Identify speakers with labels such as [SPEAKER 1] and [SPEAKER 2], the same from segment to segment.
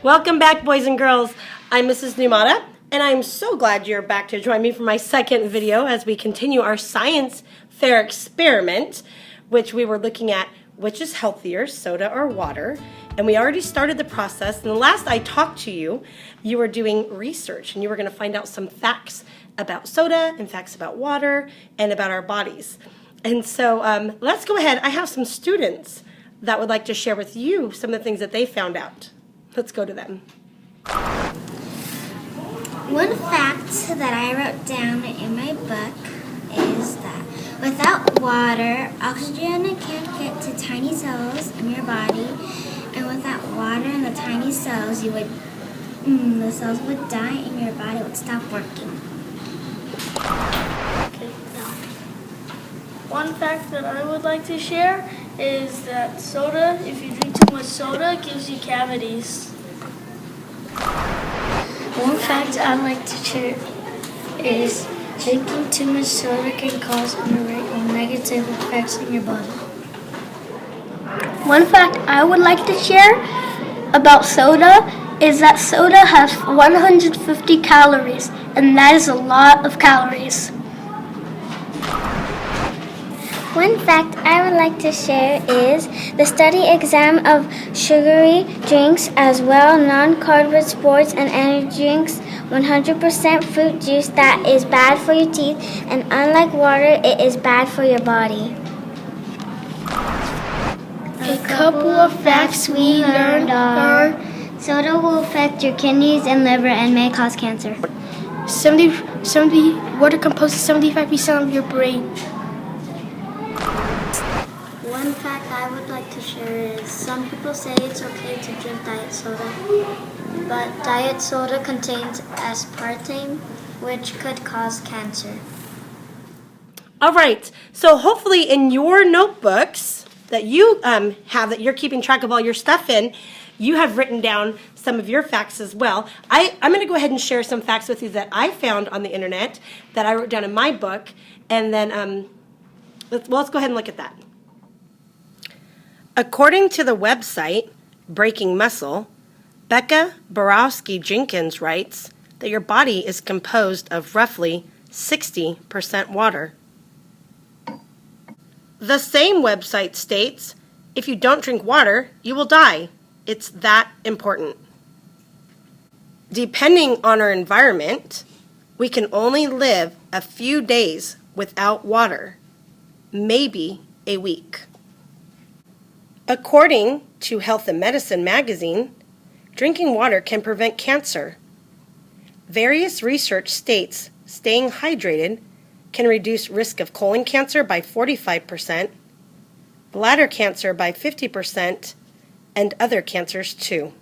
[SPEAKER 1] Welcome back, boys and girls. I'm Mrs. Numata, and I'm so glad you're back to join me for my second video as we continue our science fair experiment, which we were looking at which is healthier, soda or water. And we already started the process. And the last I talked to you, you were doing research, and you were going to find out some facts about soda and facts about water and about our bodies. And so let's go ahead. I have some students that would like to share with you some of the things that they found out. Let's go to them.
[SPEAKER 2] One fact that I wrote down in my book is that without water, oxygen can't get to tiny cells in your body, and without water in the tiny cells, the cells would die and your body would stop working.
[SPEAKER 3] Okay, now, one fact that I would like to share is that soda, if you drink too much soda, gives you cavities.
[SPEAKER 4] One fact I'd like to share is drinking too much soda can cause negative effects in your body.
[SPEAKER 5] One fact I would like to share about soda is that soda has 150 calories, and that is a lot of calories.
[SPEAKER 2] One fact I would like to share is the study exam of sugary drinks as well, non-carbonated sports and energy drinks, 100% fruit juice that is bad for your teeth, and unlike water, it is bad for your body.
[SPEAKER 5] A couple of facts we learned are
[SPEAKER 2] soda will affect your kidneys and liver and may cause cancer.
[SPEAKER 5] water composes 75% of your brain.
[SPEAKER 4] One fact I would like to share is some people say it's okay to drink diet soda, but diet soda contains aspartame, which could cause cancer.
[SPEAKER 1] All right, so hopefully in your notebooks that you have, that you're keeping track of all your stuff in, you have written down some of your facts as well. I'm going to go ahead and share some facts with you that I found on the internet that I wrote down in my book, and then let's go ahead and look at that. According to the website Breaking Muscle, Becca Borowski Jenkins writes that your body is composed of roughly 60% water. The same website states, if you don't drink water, you will die. It's that important. Depending on our environment, we can only live a few days without water, maybe a week. According to Health and Medicine magazine, drinking water can prevent cancer. Various research states staying hydrated can reduce risk of colon cancer by 45%, bladder cancer by 50%, and other cancers too.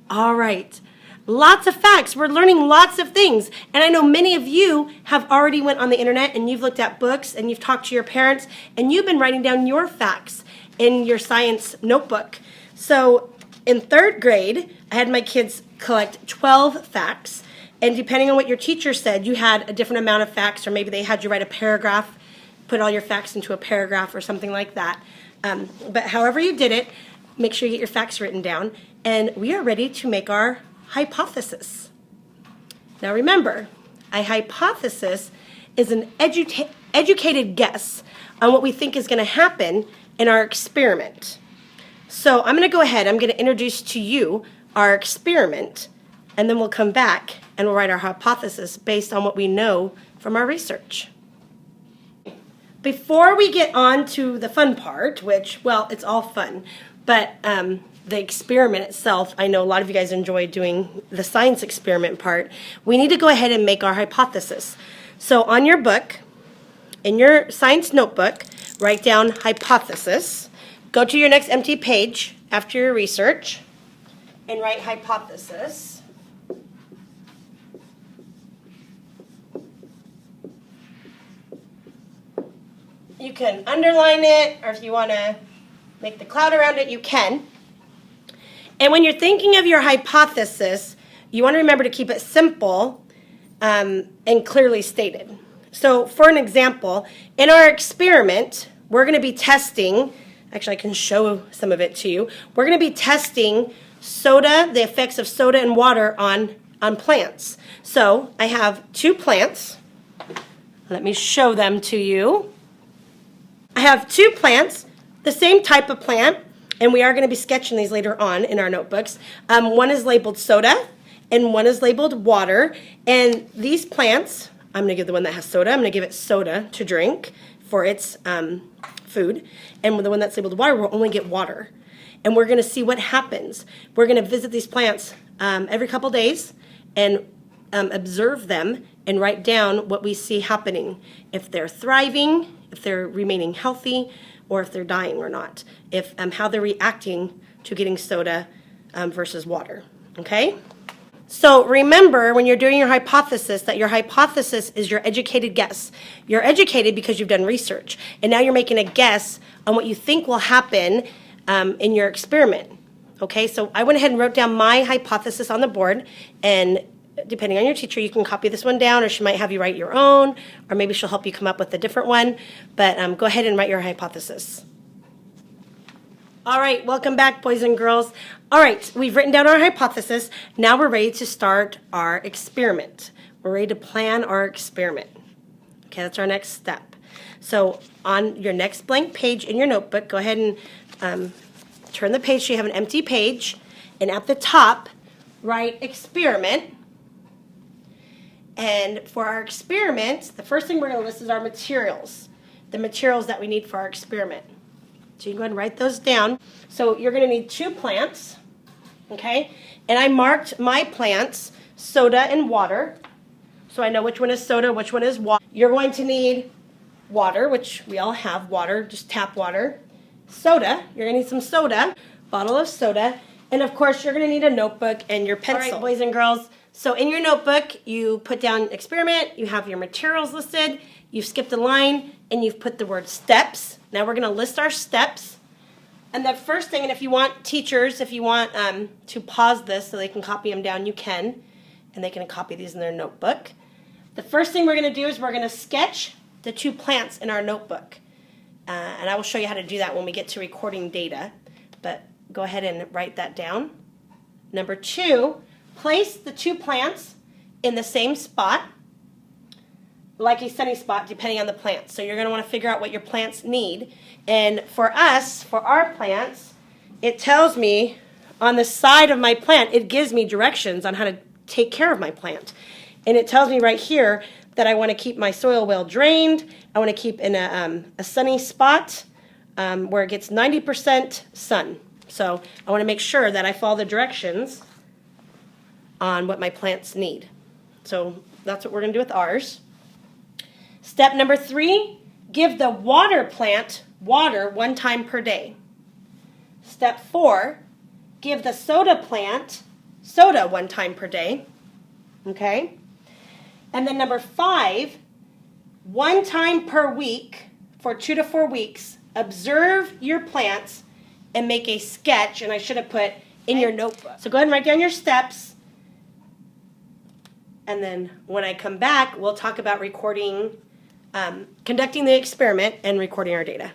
[SPEAKER 1] All right. Lots of facts. We're learning lots of things. And I know many of you have already went on the internet and you've looked at books and you've talked to your parents and you've been writing down your facts in your science notebook. So in third grade, I had my kids collect 12 facts. And depending on what your teacher said, you had a different amount of facts, or maybe they had you write a paragraph, put all your facts into a paragraph or something like that. But however you did it, make sure you get your facts written down. And we are ready to make our hypothesis. Now remember, a hypothesis is an educated guess on what we think is going to happen in our experiment. So I'm going to go ahead, I'm going to introduce to you our experiment, and then we'll come back and we'll write our hypothesis based on what we know from our research. Before we get on to the fun part, which, well, it's all fun, but the experiment itself, I know a lot of you guys enjoy doing the science experiment part. We need to go ahead and make our hypothesis. So on your book, in your science notebook, write down hypothesis. Go to your next empty page after your research and write hypothesis. You can underline it, or if you want to make the cloud around it, you can. And when you're thinking of your hypothesis, you want to remember to keep it simple and clearly stated. So for an example, in our experiment, we're going to be testing Actually, I can show some of it to you. We're going to be testing soda, the effects of soda and water on plants. So I have 2 plants. Let me show them to you. I have 2 plants, the same type of plant, and we are going to be sketching these later on in our notebooks. One is labeled soda, and one is labeled water. And these plants, I'm going to give the one that has soda, I'm going to give it soda to drink for its food. And with the one that's labeled water, we'll only get water. And we're going to see what happens. We're going to visit these plants every couple days and observe them and write down what we see happening. If they're thriving, if they're remaining healthy, or if they're dying or not. If how they're reacting to getting soda versus water. Okay? So remember, when you're doing your hypothesis, that your hypothesis is your educated guess. You're educated because you've done research, and now you're making a guess on what you think will happen in your experiment. Okay, so I went ahead and wrote down my hypothesis on the board, and depending on your teacher, you can copy this one down, or she might have you write your own, or maybe she'll help you come up with a different one. But go ahead and write your hypothesis. All right, welcome back, boys and girls. All right, we've written down our hypothesis. Now we're ready to start our experiment. We're ready to plan our experiment. Okay, that's our next step. So on your next blank page in your notebook, go ahead and turn the page so you have an empty page. And at the top, write experiment. And for our experiment, the first thing we're going to list is our materials. The materials that we need for our experiment. So you can go ahead and write those down. So you're going to need 2 plants, okay? And I marked my plants, soda and water. So I know which one is soda, which one is water. You're going to need water, which we all have water, just tap water. Soda, you're going to need some soda, bottle of soda. And of course, you're going to need a notebook and your pencil. All right, boys and girls. So in your notebook, you put down experiment, you have your materials listed, you've skipped a line, and you've put the word steps. Now we're going to list our steps. And the first thing, and if you want teachers, if you want to pause this so they can copy them down, you can. And they can copy these in their notebook. The first thing we're going to do is we're going to sketch the 2 plants in our notebook. And I will show you how to do that when we get to recording data. But go ahead and write that down. Number 2, place the 2 plants in the same spot, like a sunny spot, depending on the plant. So you're going to want to figure out what your plants need. And for us, for our plants, it tells me on the side of my plant, it gives me directions on how to take care of my plant. And it tells me right here that I want to keep my soil well drained. I want to keep in a sunny spot where it gets 90% sun. So I want to make sure that I follow the directions on what my plants need. So that's what we're going to do with ours. Step number 3, give the water plant water 1 time per day. Step 4, give the soda plant soda 1 time per day. Okay? And then number 5, 1 time per week for 2 to 4 weeks, observe your plants and make a sketch, and I should have put in your notebook. So go ahead and write down your steps. And then when I come back, we'll talk about recording, conducting the experiment and recording our data.